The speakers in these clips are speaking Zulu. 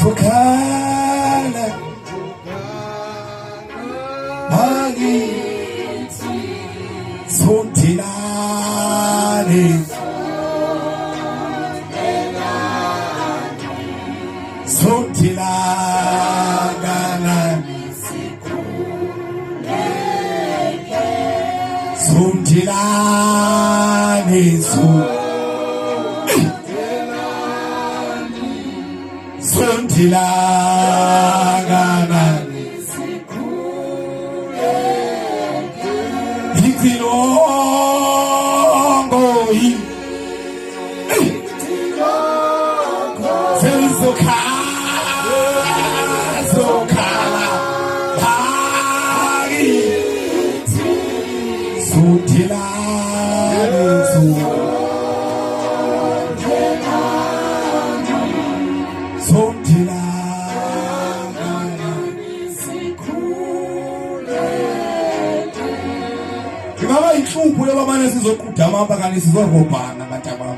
sokhala bakithi sondelane sondelana sondelane sondelana itilongo sokhala bakithi sondelane ingaba inhlupho yobamane sizoqudama apha kanti sizorobhana bantabam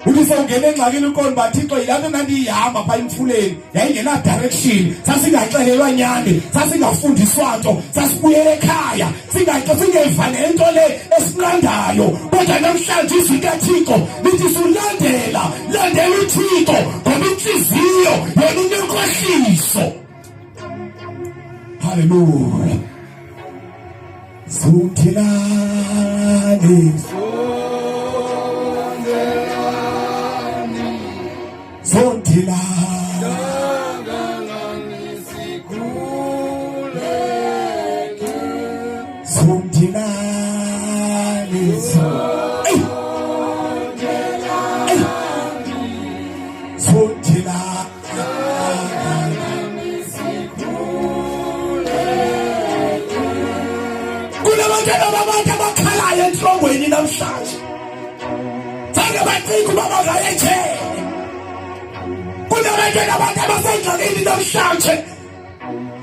uthi sewungena engxakini uqondo uba Thixo yilapho endandiyihamba phaa emfuleni yayingena direction sasingaxelelwa nyani sasingafundiswa nto sasibuyela ekhaya singeva nento le esinqandayo kodwa namhlanje izwi kaThixo lithi sulandela uThixo ngoba inhliziyo yona inenkohliso. Hallelujah. Sondelane abantu abakhalayo enhlongweni namhlanje zange bacinga uba bangayethela. Kunabantwana abantu abasengxakini namhlanje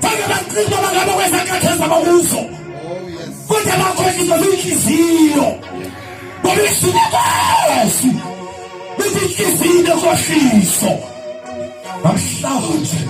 zange bacinga uba bangabe kwezakhathesi abakuzo kodwa bakhohliswa zinhliziyo ngoba isinekesi lithi inhliziyo inenkohliso namhlanje